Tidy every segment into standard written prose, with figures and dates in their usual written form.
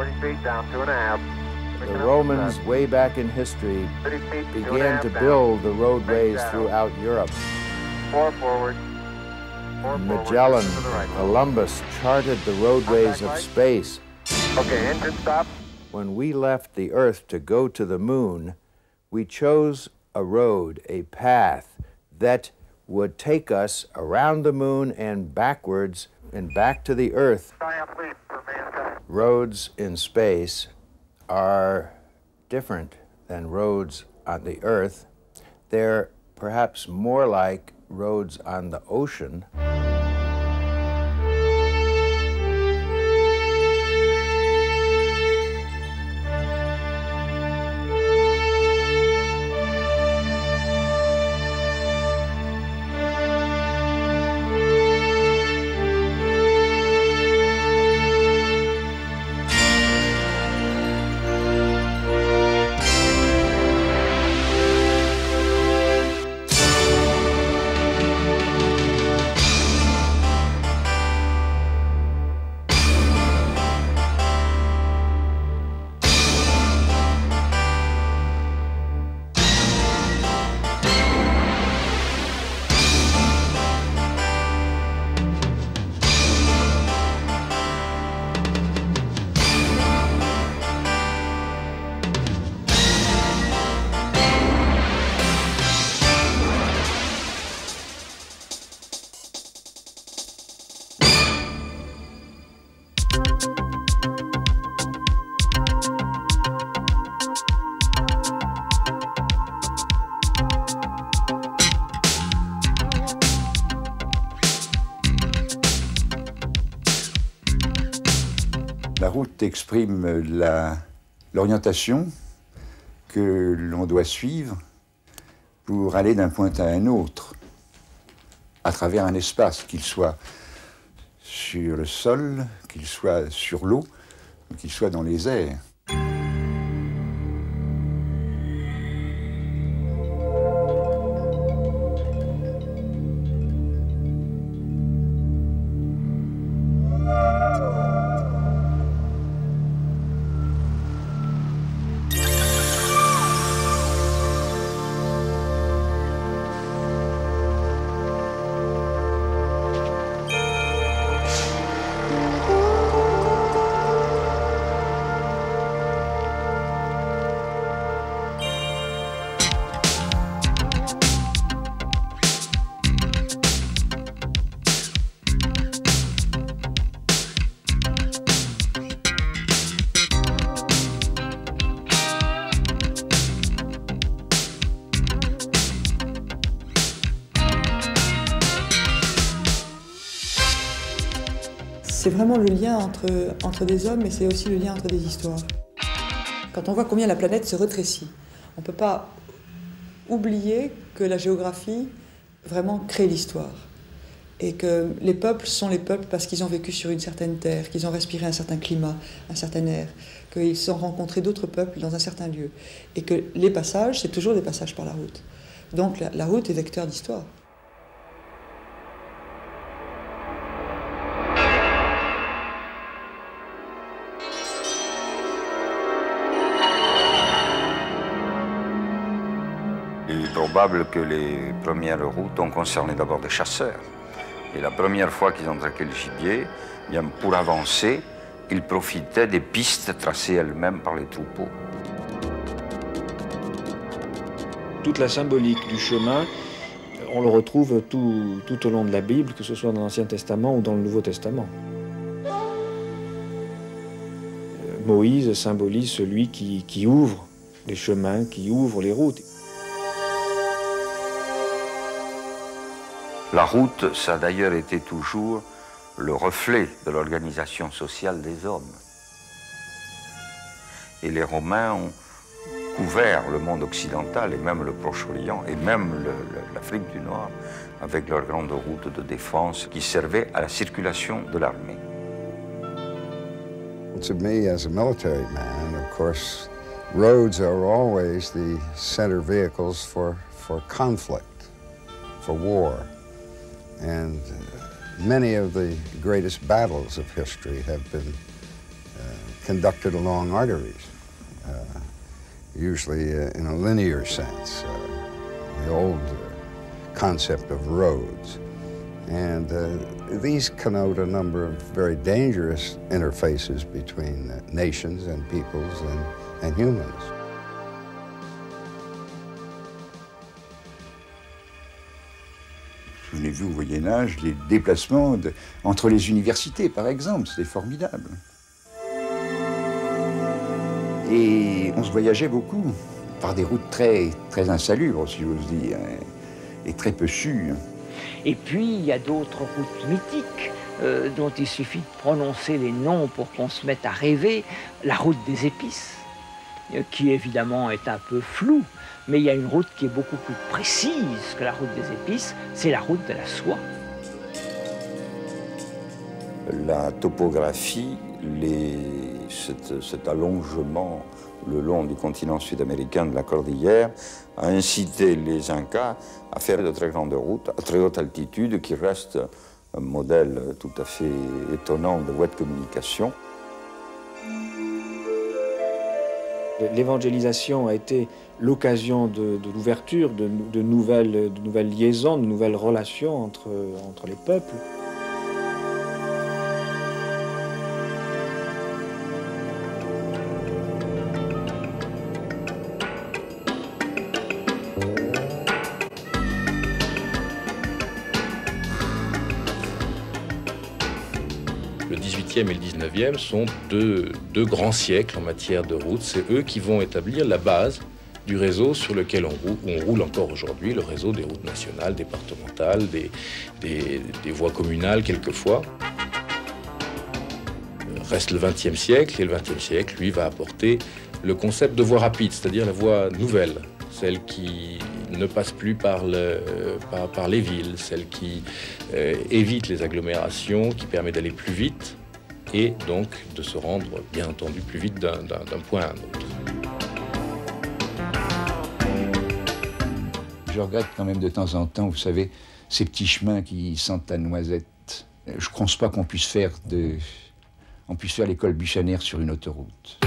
40 feet down, 2.5. The Romans, way back in history, began to build the roadways throughout Europe. 4 forward. 4 Magellan, forward, to the right. Columbus charted the roadways of space. Okay, engine stop. When we left the Earth to go to the moon, we chose a road, a path that would take us around the moon and backwards and back to the Earth. Roads in space are different than roads on the Earth. They're perhaps more like roads on the ocean. La route exprime l'orientation que l'on doit suivre pour aller d'un point à un autre, à travers un espace, qu'il soit sur le sol, qu'il soit sur l'eau, ou qu'il soit dans les airs. C'est vraiment le lien entre des hommes, mais c'est aussi le lien entre des histoires. Quand on voit combien la planète se rétrécit, on ne peut pas oublier que la géographie vraiment crée l'histoire. Et que les peuples sont les peuples parce qu'ils ont vécu sur une certaine terre, qu'ils ont respiré un certain climat, un certain air, qu'ils ont rencontré d'autres peuples dans un certain lieu. Et que les passages, c'est toujours des passages par la route. Donc la route est vecteur d'histoire. Il est probable que les premières routes ont concerné d'abord des chasseurs. Et la première fois qu'ils ont traqué le gibier, bien pour avancer, ils profitaient des pistes tracées elles-mêmes par les troupeaux. Toute la symbolique du chemin, on le retrouve tout au long de la Bible, que ce soit dans l'Ancien Testament ou dans le Nouveau Testament. Moïse symbolise celui qui ouvre les chemins, qui ouvre les routes. La route, ça a d'ailleurs été toujours le reflet de l'organisation sociale des hommes. Et les Romains ont couvert le monde occidental et même le Proche-Orient et même l'Afrique du Nord avec leurs grandes routes de défense qui servaient à la circulation de l'armée. To me, as a military man, of course, roads are always the center vehicles for conflict, for war. And many of the greatest battles of history have been conducted along arteries, usually in a linear sense, the old concept of roads. And these connote a number of very dangerous interfaces between nations and peoples and humans. On a vu au Moyen-Âge les déplacements entre les universités, par exemple, c'était formidable. Et on se voyageait beaucoup par des routes très insalubres, si j'ose dire, et très peu sûres. Et puis, il y a d'autres routes mythiques dont il suffit de prononcer les noms pour qu'on se mette à rêver. La route des épices, qui évidemment est un peu floue, mais il y a une route qui est beaucoup plus précise que la route des épices, c'est la route de la soie. La topographie, cet allongement le long du continent sud-américain de la cordillère a incité les Incas à faire de très grandes routes à très haute altitude qui restent un modèle tout à fait étonnant de voie de communication. L'évangélisation a été l'occasion de l'ouverture de nouvelles liaisons, de nouvelles relations entre les peuples. Le XVIIIe et le XIXe sont deux grands siècles en matière de routes. C'est eux qui vont établir la base du réseau sur lequel on roule encore aujourd'hui, le réseau des routes nationales, départementales, des voies communales quelquefois. Reste le XXe siècle, et le XXe siècle, lui, va apporter le concept de voie rapide, c'est-à-dire la voie nouvelle, celle qui ne passe plus par les villes, celle qui évite les agglomérations, qui permet d'aller plus vite et donc de se rendre, bien entendu, plus vite d'un point à un autre. Je regrette quand même de temps en temps, vous savez, ces petits chemins qui sentent la noisette. Je ne pense pas qu'on puisse faire l'école Buchanaire sur une autoroute.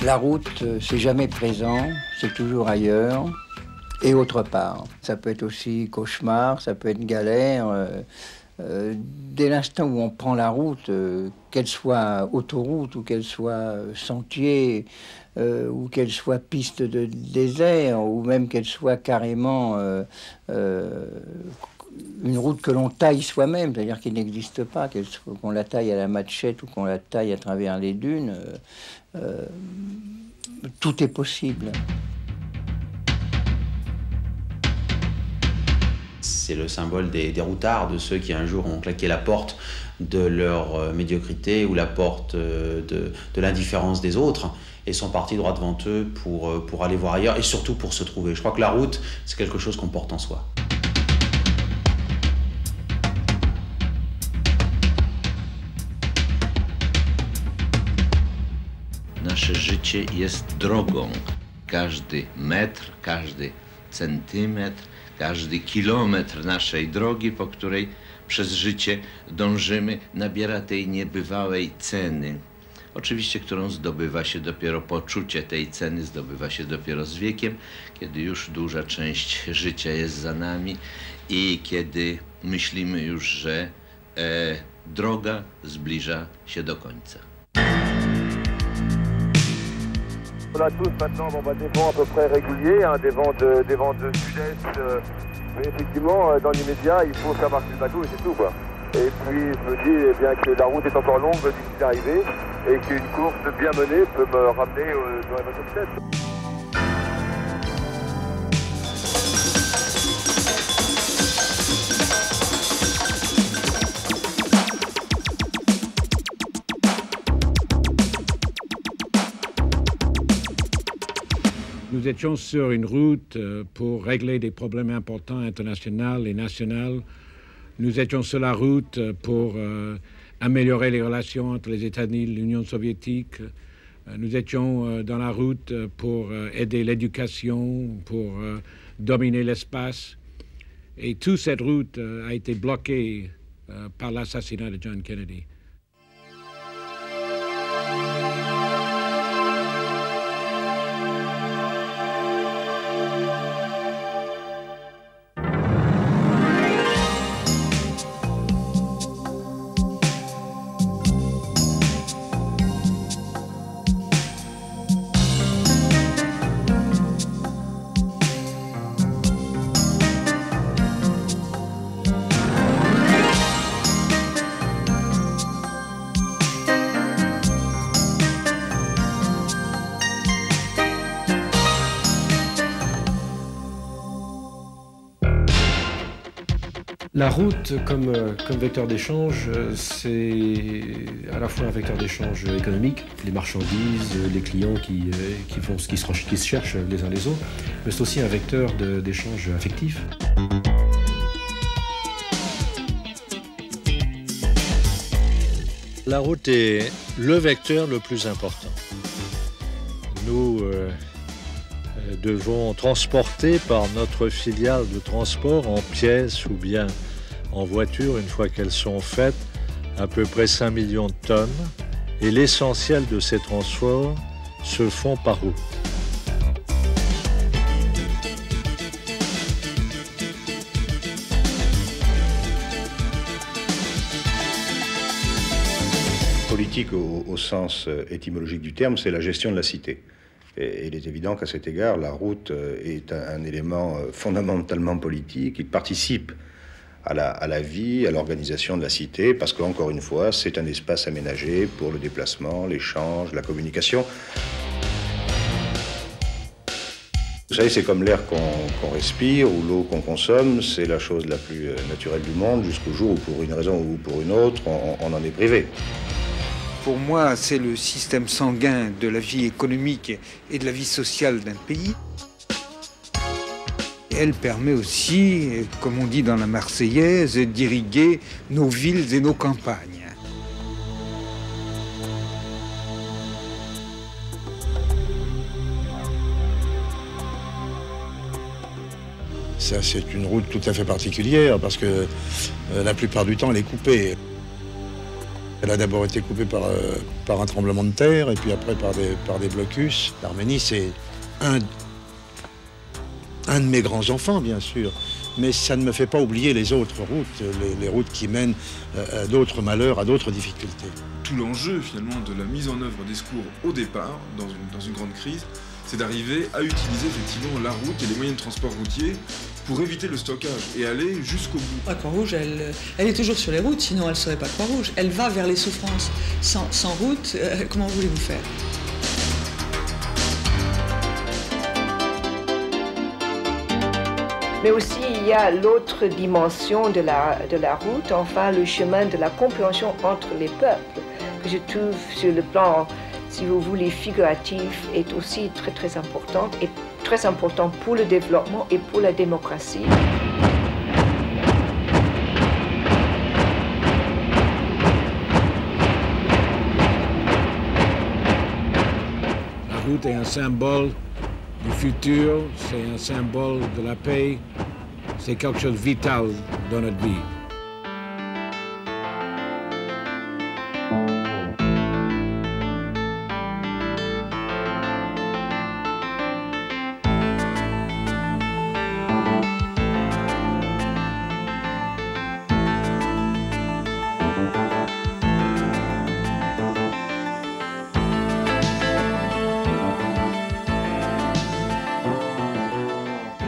La route, c'est jamais présent, c'est toujours ailleurs et autre part. Ça peut être aussi cauchemar, ça peut être galère. Dès l'instant où on prend la route, qu'elle soit autoroute ou qu'elle soit sentier, ou qu'elle soit piste de désert, ou même qu'elle soit carrément une route que l'on taille soi-même, c'est-à-dire qu'il n'existe pas, qu'on la taille à la machette ou qu'on la taille à travers les dunes, tout est possible. C'est le symbole des routards, de ceux qui un jour ont claqué la porte de leur médiocrité ou la porte de l'indifférence des autres et sont partis droit devant eux pour aller voir ailleurs et surtout pour se trouver. Je crois que la route, c'est quelque chose qu'on porte en soi. Nasze życie jest drogą. Każdy metr, każdy centymetr, każdy kilometr naszej drogi, po której przez życie dążymy, nabiera tej niebywałej ceny. Oczywiście, którą zdobywa się dopiero poczucie tej ceny, zdobywa się dopiero z wiekiem, kiedy już duża część życia jest za nami i kiedy myślimy już, że droga zbliża się do końca. On a tous maintenant des vents à peu près réguliers, des vents de sud-est, mais effectivement, dans l'immédiat, il faut faire marcher le bateau et c'est tout, quoi. Et puis, je me dis bien que la route est encore longue d'ici l'arrivée et qu'une course bien menée peut me ramener dans la bateau de tête. Nous étions sur une route pour régler des problèmes importants internationaux et nationaux. Nous étions sur la route pour améliorer les relations entre les États-Unis et l'Union soviétique, Nous étions dans la route pour aider l'éducation, pour dominer l'espace. Et toute cette route a été bloquée par l'assassinat de John Kennedy. La route, comme vecteur d'échange, c'est à la fois un vecteur d'échange économique, les marchandises, les clients qui se cherchent les uns les autres, mais c'est aussi un vecteur d'échange affectif. La route est le vecteur le plus important. Nous devons transporter par notre filiale de transport en pièces ou bien en voiture, une fois qu'elles sont faites, à peu près 5 millions de tonnes. Et l'essentiel de ces transports se font par route. Politique au sens étymologique du terme, c'est la gestion de la cité. Et il est évident qu'à cet égard, la route est un élément fondamentalement politique. Il participe à la vie, à l'organisation de la cité, parce qu'encore une fois, c'est un espace aménagé pour le déplacement, l'échange, la communication. Vous savez, c'est comme l'air qu'on respire ou l'eau qu'on consomme, c'est la chose la plus naturelle du monde, jusqu'au jour où, pour une raison ou pour une autre, on en est privé. Pour moi, c'est le système sanguin de la vie économique et de la vie sociale d'un pays. Elle permet aussi, comme on dit dans la Marseillaise, d'irriguer nos villes et nos campagnes. Ça, c'est une route tout à fait particulière parce que la plupart du temps, elle est coupée. Elle a d'abord été coupée par un tremblement de terre et puis après par des blocus. L'Arménie, c'est un de mes grands-enfants, bien sûr, mais ça ne me fait pas oublier les autres routes, les routes qui mènent à d'autres malheurs, à d'autres difficultés. Tout l'enjeu, finalement, de la mise en œuvre des secours au départ, dans une grande crise, c'est d'arriver à utiliser effectivement la route et les moyens de transport routier pour éviter le stockage et aller jusqu'au bout. La Croix-Rouge, elle est toujours sur les routes, sinon elle ne serait pas Croix-Rouge. Elle va vers les souffrances. Sans route, comment voulez-vous faire ? Mais aussi, il y a l'autre dimension de la route, enfin le chemin de la compréhension entre les peuples, que je trouve sur le plan, si vous voulez, figuratif, est aussi très très importante, et très important pour le développement et pour la démocratie. La route est un symbole du futur, c'est un symbole de la paix, c'est quelque chose de vital dans notre vie.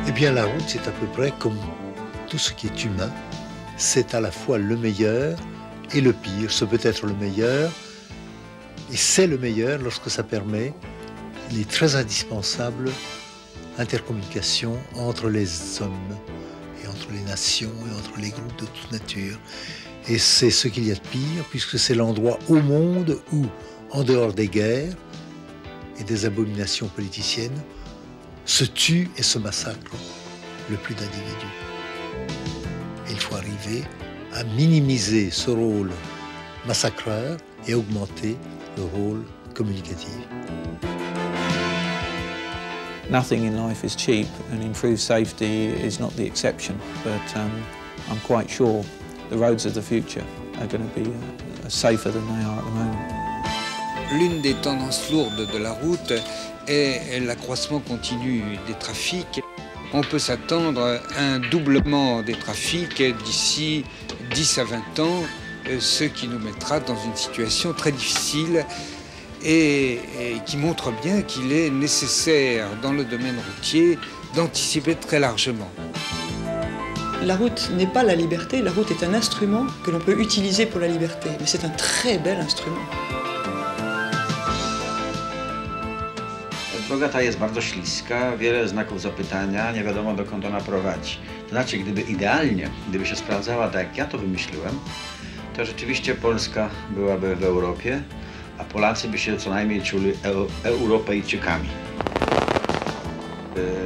Eh bien, la route, c'est à peu près comme tout ce qui est humain. C'est à la fois le meilleur et le pire. Ce peut être le meilleur, et c'est le meilleur lorsque ça permet les très indispensables intercommunications entre les hommes et entre les nations et entre les groupes de toute nature. Et c'est ce qu'il y a de pire, puisque c'est l'endroit au monde où, en dehors des guerres et des abominations politiciennes, se tue et se massacre le plus d'individus. Et il faut arriver à minimiser ce rôle massacreur et augmenter le rôle communicative. Nothing in life is cheap, and improved safety is not the exception, but I'm quite sure the roads of the future are going to be safer than they are at the moment. L'une des tendances lourdes de la route est l'accroissement continu des trafics. On peut s'attendre à un doublement des trafics d'ici 10 à 20 ans, ce qui nous mettra dans une situation très difficile et qui montre bien qu'il est nécessaire dans le domaine routier d'anticiper très largement. La route n'est pas la liberté, la route est un instrument que l'on peut utiliser pour la liberté, mais c'est un très bel instrument. Droga ta jest bardzo śliska, wiele znaków zapytania, nie wiadomo dokąd ona prowadzi. To znaczy, gdyby się sprawdzała tak jak ja to wymyśliłem, to rzeczywiście Polska byłaby w Europie, a Polacy by się co najmniej czuli Europejczykami.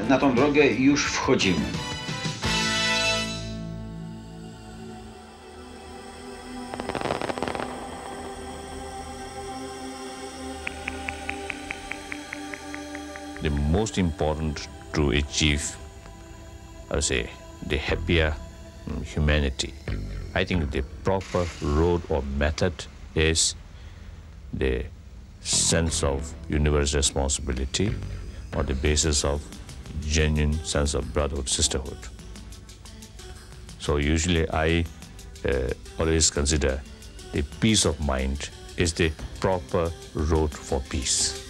Na tą drogę już wchodzimy. The most important to achieve, I would say, the happier humanity. I think the proper road or method is the sense of universal responsibility on the basis of genuine sense of brotherhood, sisterhood. So usually I always consider the peace of mind is the proper road for peace.